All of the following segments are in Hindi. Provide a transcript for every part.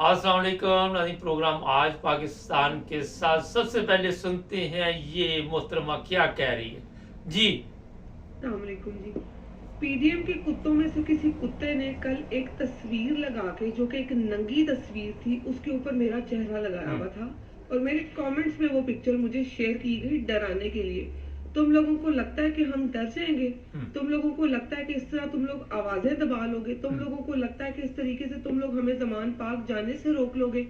अस्सलाम वालेकुम नाज़रीन। प्रोग्राम आज पाकिस्तान के साथ सबसे पहले सुनते हैं ये मोहतरमा क्या कह रही है जी। अस्सलामुअलैकुम जी। पीडीएम के कुत्तों में से किसी कुत्ते ने कल एक तस्वीर लगा के, जो कि एक नंगी तस्वीर थी, उसके ऊपर मेरा चेहरा लगाया हुआ था और मेरे कमेंट्स में वो पिक्चर मुझे शेयर की गई डराने के लिए। तुम लोगों को लगता है कि हम डर जाएंगे? तुम लोगों को लगता है कि इस तरह तुम लोग आवाजें दबा लोगे? तुम लोगों को लगता है कि इस तरीके से तुम लोग हमें जमान पाक जाने से रोक लोगे?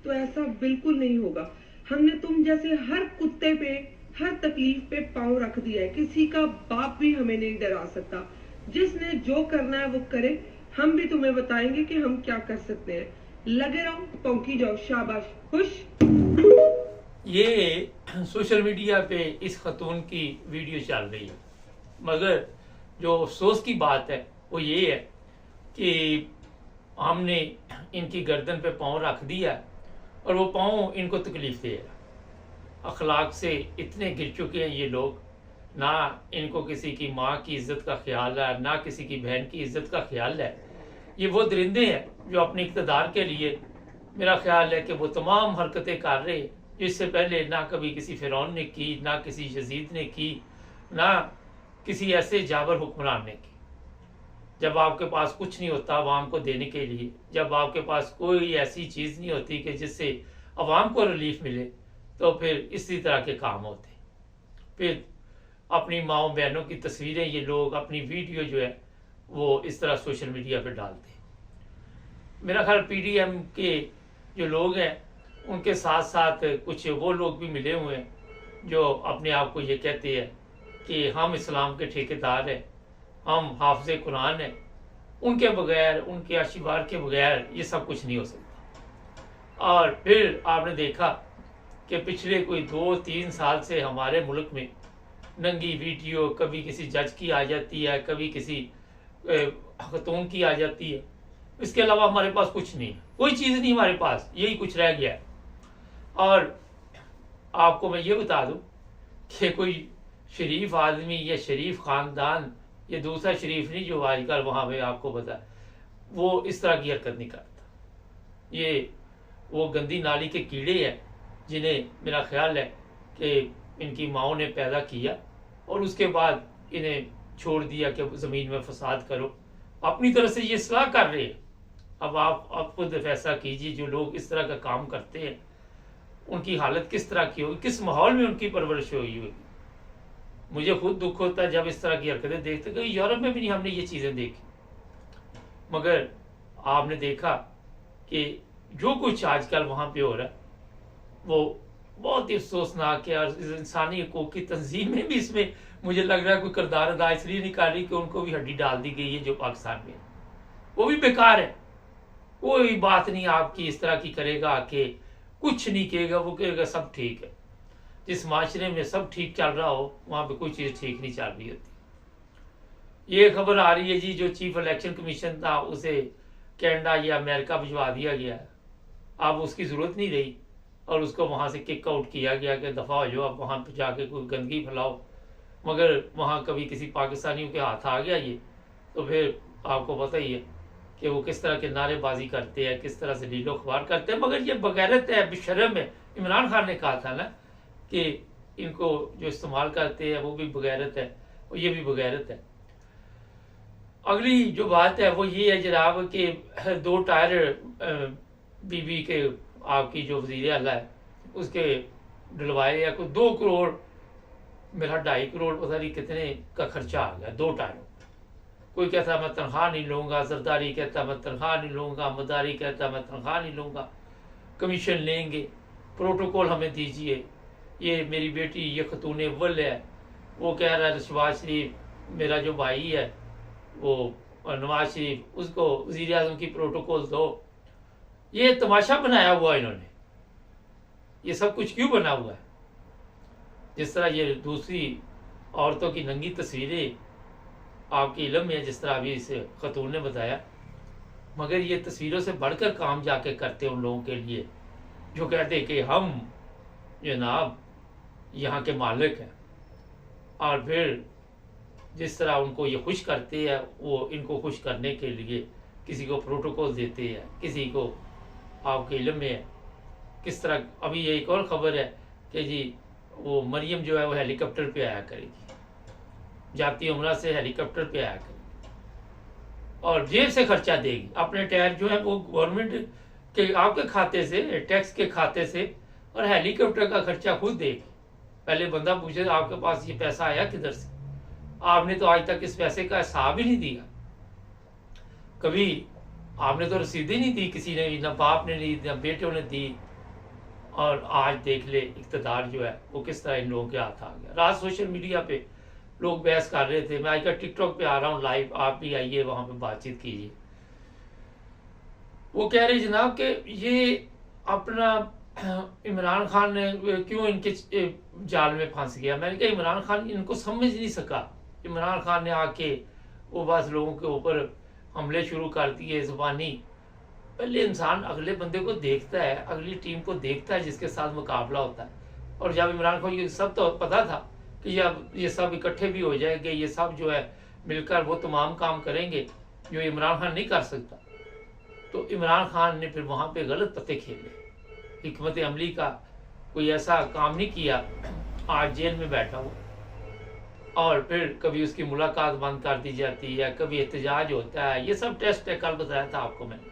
तो ऐसा बिल्कुल नहीं होगा। हमने तुम जैसे हर कुत्ते पे, हर तकलीफ पे पांव रख दिया है। किसी का बाप भी हमें नहीं डरा सकता। जिसने जो करना है वो करे। हम भी तुम्हें बताएंगे कि हम क्या कर सकते हैं। लगे रहो, पौंकी जाओ, शाबाश, खुश। ये सोशल मीडिया पे इस खतून की वीडियो चल रही है, मगर जो अफसोस की बात है वो ये है कि हमने इनकी गर्दन पे पाँव रख दिया और वो पाँव इनको तकलीफ दे रहा। अखलाक से इतने गिर चुके हैं ये लोग, ना इनको किसी की माँ की इज्जत का ख्याल है, ना किसी की बहन की इज्जत का ख्याल है। ये वो दरिंदे हैं जो अपने इक़्तिदार के लिए, मेरा ख्याल है कि वो तमाम हरकतें कर रहे हैं जिससे पहले ना कभी किसी फ़िरौन ने की, ना किसी यजीद ने की, ना किसी ऐसे जाबर हुक्मरान ने की। जब आपके पास कुछ नहीं होता अवाम को देने के लिए, जब आपके पास कोई ऐसी चीज़ नहीं होती कि जिससे अवाम को रिलीफ मिले, तो फिर इसी तरह के काम होते। फिर अपनी माओ बहनों की तस्वीरें ये लोग, अपनी वीडियो जो है वो इस तरह सोशल मीडिया पर डालते हैं। मेरा ख्याल पीडीएम के जो लोग हैं उनके साथ साथ कुछ वो लोग भी मिले हुए हैं जो अपने आप को ये कहते हैं कि हम इस्लाम के ठेकेदार हैं, हम हाफिज़ कुरान हैं। उनके बगैर, उनके आशीर्वाद के बगैर ये सब कुछ नहीं हो सकता। और फिर आपने देखा कि पिछले कोई 2-3 साल से हमारे मुल्क में नंगी वीडियो कभी किसी जज की आ जाती है, कभी किसी खतून की आ जाती है। इसके अलावा हमारे पास कुछ नहीं है, कोई चीज़ नहीं हमारे पास, यही कुछ रह गया है। और आपको मैं ये बता दूं कि कोई शरीफ आदमी या शरीफ ख़ानदान, ये दूसरा शरीफ नहीं जो आजकल वहाँ पे आपको पता है, वो इस तरह की हरकत नहीं करता। ये वो गंदी नाली के कीड़े हैं जिन्हें मेरा ख्याल है कि इनकी माओ ने पैदा किया और उसके बाद इन्हें छोड़ दिया कि ज़मीन में फसाद करो। अपनी तरफ से ये सलाह कर रहे हैं। अब आप खुद फैसला कीजिए, जो लोग इस तरह का काम करते हैं उनकी हालत किस तरह की होगी, किस माहौल में उनकी परवरिश हुई होगी। मुझे खुद दुख होता है जब इस तरह की हरकतें देखते, कि यूरोप में भी नहीं हमने ये चीज़ें देखी। मगर आपने देखा कि जो कुछ आजकल वहाँ पे हो रहा है वो बहुत ही अफसोसनाक है। और इंसानी हकूक़ की तंजीमें भी इसमें मुझे लग रहा है कोई किरदार अदा इसलिए नहीं कर रही कि उनको भी हड्डी डाल दी गई है जो पाकिस्तान में, वो भी बेकार है। कोई बात नहीं आपकी इस तरह की करेगा कि कुछ नहीं कहेगा, वो कहेगा सब ठीक है। जिस माशरे में सब ठीक चल रहा हो वहाँ पे कोई चीज़ ठीक नहीं चल रही होती। ये खबर आ रही है जी, जो चीफ इलेक्शन कमीशन था उसे कनाडा या अमेरिका भिजवा दिया गया है। अब उसकी ज़रूरत नहीं रही और उसको वहाँ से किक आउट किया गया कि दफ़ा हो जाओ, अब वहाँ पर जाके कोई गंदगी फैलाओ। मगर वहाँ कभी किसी पाकिस्तानियों के हाथ आ गया ये, तो फिर आपको पता ही है कि वो किस तरह के नारेबाजी करते हैं, किस तरह से लीलो अखबार करते हैं। मगर ये बगैरत है, बेशर्म है। इमरान खान ने कहा था ना कि इनको जो इस्तेमाल करते हैं वो भी बगैरत है और ये भी बगैरत है। अगली जो बात है वो ये है जनाब कि 2 टायर बीबी के आपकी जो वज़ीर आला है उसके डलवाए या कोई 2 करोड़, मेरा 2.5 करोड़ पता नहीं कितने का खर्चा आ गया 2 टायरों। कोई कहता मैं तनख्वाह नहीं लूँगा, जरदारी कहता मैं तनख्वाह नहीं लूँगा, मदारी कहता मैं तनख्वाह नहीं लूँगा, कमीशन लेंगे, प्रोटोकॉल हमें दीजिए। ये मेरी बेटी ये खतून अव्वल है, वो कह रहा है शहबाज शरीफ मेरा जो भाई है वो नवाज शरीफ, उसको वज़ीर आज़म की प्रोटोकॉल दो। ये तमाशा बनाया हुआ इन्होंने। ये सब कुछ क्यों बना हुआ है? जिस तरह ये दूसरी औरतों की नंगी तस्वीरें आपके इल्म में, जिस तरह अभी इस खतून ने बताया, मगर ये तस्वीरों से बढ़कर काम जाके करते उन लोगों के लिए जो कहते कि हम जनाब यहाँ के मालिक हैं। और फिर जिस तरह उनको ये खुश करते हैं, वो इनको खुश करने के लिए किसी को प्रोटोकॉल देते हैं, किसी को आपके इल्म में है किस तरह। अभी ये एक और ख़बर है कि जी वो मरियम जो है वो हेलीकॉप्टर पे आया करेगी, जाती उम्रा से हेलीकॉप्टर पे आया करेगी और जेब से खर्चा देगी। अपने टायर जो है वो गवर्नमेंट के आपके खाते से, टैक्स के खाते से, और हेलीकॉप्टर का खर्चा खुद देगी। पहले बंदा पूछे आपके पास ये पैसा आया किधर से, आपने तो आज तक इस पैसे का हिसाब ही नहीं दिया, कभी आपने तो रसीद ही नहीं दी, किसी ने, ना बाप ने दी ना बेटों ने दी। और आज देख ले इक़्तिदार जो है वो किस तरह इन लोगों के हाथ आ गया। रात सोशल मीडिया पे लोग बहस कर रहे थे, मैं आजकल टिकटॉक पे आ रहा हूँ लाइव, आप भी आइए वहां पे बातचीत कीजिए। वो कह रहे जनाब कि ये अपना इमरान खान ने क्यों इनके जाल में फंस गया। मैंने कहा इमरान खान इनको समझ नहीं सका। इमरान खान ने आके वो बस लोगों के ऊपर हमले शुरू कर दिए ज़ुबानी। पहले इंसान अगले बंदे को देखता है, अगली टीम को देखता है जिसके साथ मुकाबला होता है। और जब इमरान खान ये सब तो पता था कि जब ये सब इकट्ठे भी हो जाएंगे, ये सब जो है मिलकर वो तमाम काम करेंगे जो इमरान खान नहीं कर सकता, तो इमरान खान ने फिर वहाँ पे गलत पत्ते खेले, हिकमत अमली का कोई ऐसा काम नहीं किया। आज जेल में बैठा हुआ और फिर कभी उसकी मुलाकात बंद कर दी जाती है, कभी एहतजाज होता है, ये सब टेस्ट है। कल बताया था आपको मैंने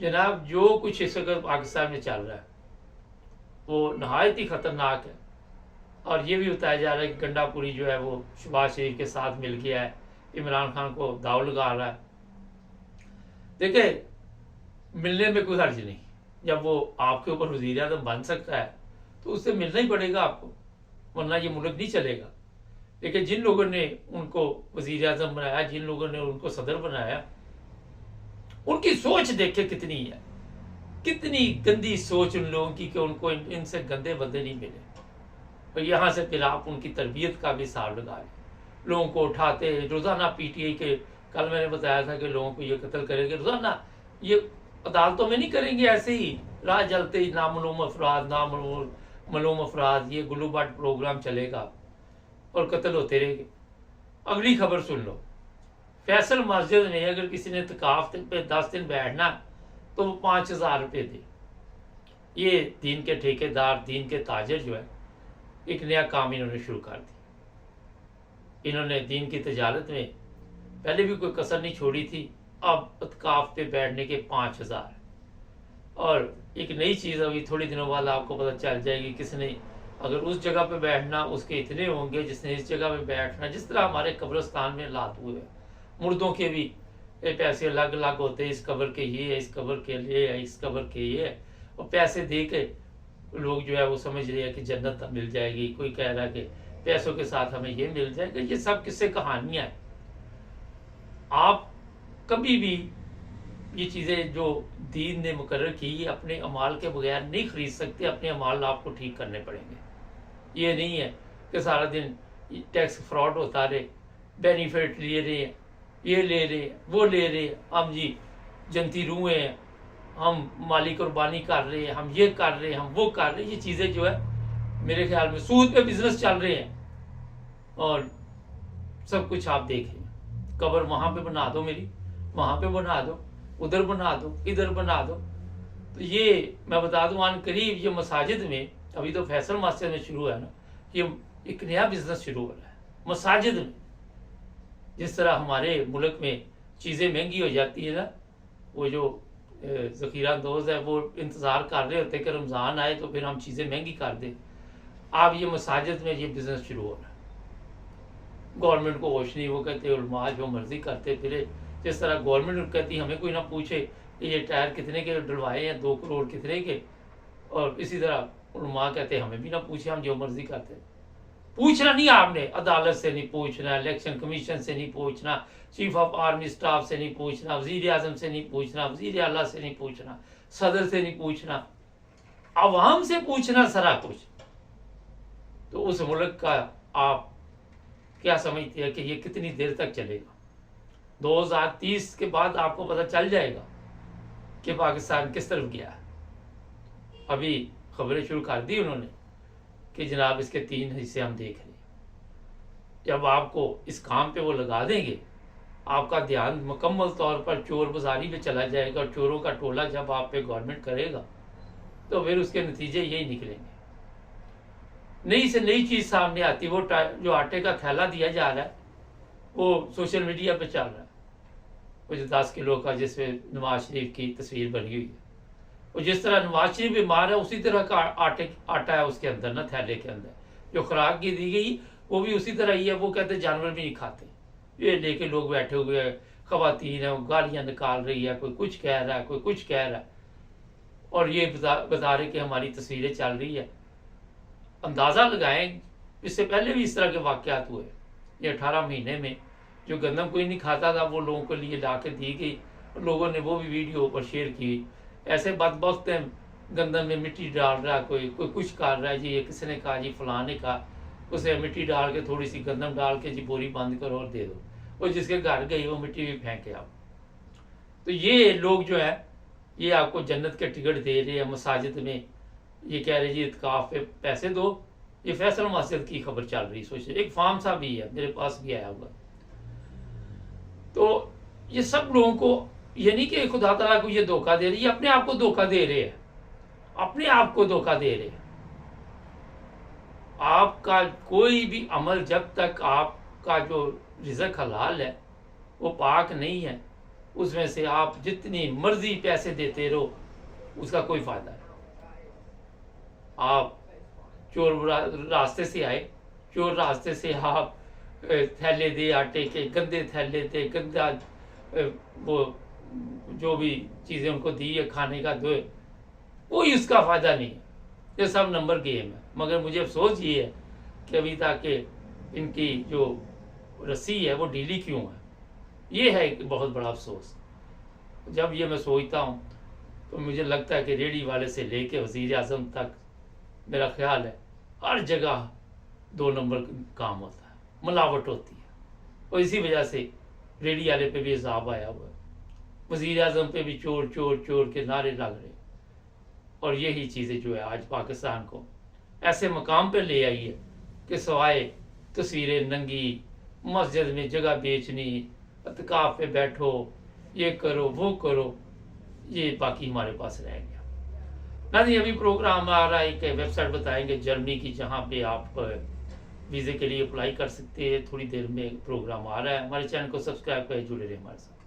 जनाब, जो कुछ इस वक्त पाकिस्तान में चल रहा है वो नहायत ही खतरनाक है। और ये भी बताया जा रहा है कि गंडापुरी जो है वो शहबाज शरीफ के साथ मिल गया है, इमरान खान को दाव लगा रहा है। देखिए मिलने में कोई हर्ज नहीं, जब वो आपके ऊपर वज़ीर आज़म बन सकता है तो उससे मिलना ही पड़ेगा आपको, वरना ये मुल्क नहीं चलेगा। लेकिन जिन लोगों ने उनको वज़ीर आज़म बनाया, जिन लोगों ने उनको सदर बनाया, उनकी सोच देखे कितनी है, कितनी गंदी सोच उन लोगों की कि उनको इनसे गंदे बंदे नहीं मिले। और यहाँ से फिर आप उनकी तरबियत का भी हिसाब लगा लें। लोगों को उठाते रोज़ाना पीटीआई के, कल मैंने बताया था कि लोगों को ये कत्ल करेंगे रोज़ाना, ये अदालतों में नहीं करेंगे, ऐसे ही राह जलते ही नामलूम अफराद ये गुल्लू बाट प्रोग्राम चलेगा और कत्ल होते रहेंगे। अगली खबर सुन लो, फैसल मस्जिद में अगर किसी ने तकाफ पे 10 दिन बैठना तो वो 5000 रुपये दे। ये दीन के ठेकेदार, दीन के ताजर जो है, एक नया काम इन्होंने शुरू कर दिया। इन्होंने दीन की तजारत में पहले भी कोई कसर नहीं छोड़ी थी, अब इत्काफ पे बैठने के 5000। और एक नई चीज़ अभी थोड़ी दिनों बाद आपको पता चल जाएगी, किसने अगर उस जगह पे बैठना उसके इतने होंगे, जिसने इस जगह पे बैठना। जिस तरह हमारे कब्रिस्तान में लात हुए, मुर्दों के भी पैसे अलग अलग होते हैं, इस कब्र के ये है, इस कब्र के लिए है, इस कब्र के ये है, और पैसे दे के लोग जो है वो समझ रहे हैं कि जन्नत मिल जाएगी। कोई कह रहा है कि पैसों के साथ हमें ये मिल जाएगा। ये सब किस्से कहानियाँ हैं। आप कभी भी ये चीज़ें जो दीन ने मुकर्रर की अपने अमाल के बगैर नहीं खरीद सकते। अपने अमाल आपको ठीक करने पड़ेंगे। ये नहीं है कि सारा दिन टैक्स फ्रॉड होता रहे, बेनिफिट ले रहे हैं, ये ले रहे हैं, वो ले रहे हैं, हम जी जनती रूहें हैं, हम माली कुर्बानी कर रहे हैं, हम ये कर रहे हैं, हम वो कर रहे हैं। ये चीज़ें जो है मेरे ख्याल में सूद पे बिजनेस चल रहे हैं। और सब कुछ आप देखें, कब्र वहाँ पे बना दो मेरी, वहाँ पे बना दो, उधर बना दो, इधर बना दो। तो ये मैं बता दूँ आन करीब ये मसाजिद में, अभी तो फैसल मस्जिद में शुरू है ना, ये एक नया बिजनेस शुरू हो रहा है मसाजिद में। जिस तरह हमारे मुल्क में चीज़ें महंगी हो जाती है ना, वो जो ज़ख़ीरा अंदोज़ है वो इंतज़ार कर रहे होते कि रमज़ान आए तो फिर हम चीज़ें महंगी कर दें। अब ये मसाजिद में ये बिज़नेस शुरू हो रहा है। गवर्नमेंट को होश नहीं, वो कहते उलमा जो मर्जी करते फिरे। जिस तरह गवर्नमेंट कहती हमें कोई ना पूछे कि ये टायर कितने के डलवाए हैं, 2 करोड़ कितने के, और इसी तरह उलमा कहते हमें भी ना पूछे, हम जो मर्जी करते। पूछना नहीं आपने, अदालत से नहीं पूछना, इलेक्शन कमीशन से नहीं पूछना, चीफ ऑफ आर्मी स्टाफ से नहीं पूछना, वज़ीर आज़म से नहीं पूछना, वज़ीर आला से नहीं पूछना, सदर से नहीं पूछना, अवाम से पूछना सारा कुछ। तो उस मुल्क का आप क्या समझते हैं कि ये कितनी देर तक चलेगा? 2030 के बाद आपको पता चल जाएगा कि पाकिस्तान किस तरफ गया है। अभी खबरें शुरू कर दी उन्होंने कि जनाब इसके 3 हिस्से हम देख रहे हैं। जब आपको इस काम पे वो लगा देंगे, आपका ध्यान मुकम्मल तौर पर चोर बाजारी में चला जाएगा और चोरों का टोला जब आप पे गवर्नमेंट करेगा तो फिर उसके नतीजे यही निकलेंगे। नई से नई चीज़ सामने आती है, वो जो आटे का थैला दिया जा रहा है वो सोशल मीडिया पे चल रहा है, वो जो 10 किलो का जिसमें नवाज शरीफ की तस्वीर बनी हुई है, वो जिस तरह नवाज शरीफ बीमार है उसी तरह का आटा है उसके अंदर ना, थैले के अंदर जो खुराक की दी गई वो भी उसी तरह ही है। वो कहते जानवर भी नहीं खाते, ये लेके लोग बैठे हुए हैं, खवातीन है, गालियाँ निकाल रही है, कोई कुछ कह रहा है, कोई कुछ कह रहा है, और ये बता रहे कि हमारी तस्वीरें चल रही है। अंदाज़ा लगाएं, इससे पहले भी इस तरह के वाक़यात हुए। ये 18 महीने में जो गंदम कोई नहीं खाता था वो लोगों के लिए ला के दी गई, और लोगों ने वो भी वीडियो पर शेयर की। ऐसे बदबख्त हैं, गंदम में मिट्टी डाल रहा है, कोई कुछ कर रहा है जी, ये किसने कहा जी, फलां ने कहा, उसे मिट्टी डाल के थोड़ी सी गंदम डाल के जी बोरी बंद करो और दे दो, और जिसके घर गई वो मिट्टी भी फेंके आप। तो ये लोग जो है ये आपको जन्नत के टिकट दे रहे हैं मसाजिद में, ये कह रहे जी इत्काफ पे पैसे दो। ये फैसल मस्जिद की खबर चल रही, सोचिए, एक फार्म सा भी है, मेरे पास भी आया हुआ। तो ये सब लोगों को ये नहीं कि खुदा ताला को ये धोखा दे रही है, अपने आप को धोखा दे रहे हैं, अपने आप को धोखा दे रहे हैं। आपका कोई भी अमल जब तक आपका जो रिज़्क हलाल है वो पाक नहीं है, उसमें से आप जितनी मर्जी पैसे देते रहो उसका कोई फायदा नहीं। आप चोर रास्ते से आए, चोर रास्ते से आप थैले दे आटे के, गंदे थैले दे, गंदा वो जो भी चीज़ें उनको दी है खाने का दो, कोई उसका फ़ायदा नहीं है। ये सब नंबर गेम है। मगर मुझे अफसोस ये है कि अभी तक इनकी जो रस्सी है वो ढीली क्यों है, ये है एक बहुत बड़ा अफसोस। जब ये मैं सोचता हूँ तो मुझे लगता है कि रेडी वाले से लेके वज़ीर आज़म तक मेरा ख्याल है हर जगह 2 नंबर काम होता है, मिलावट होती है, और इसी वजह से रेडी वाले पे भी हिसाब आया हुआ है, वज़ीर आज़म पे भी चोर चोर चोर के नारे लग रहे। और यही चीज़ें जो है आज पाकिस्तान को ऐसे मकाम पे ले आई है कि सवाए तस्वीरें नंगी, मस्जिद में जगह बेचनी, इत्काफ पे बैठो, ये करो वो करो, ये बाकी हमारे पास रह गया। ना नहीं, अभी प्रोग्राम आ रहा है कि वेबसाइट बताएंगे जर्मनी की, जहाँ पे आप वीज़े के लिए अप्लाई कर सकते हैं। थोड़ी देर में प्रोग्राम आ रहा है। हमारे चैनल को सब्सक्राइब करें, जुड़े रहे हमारे साथ।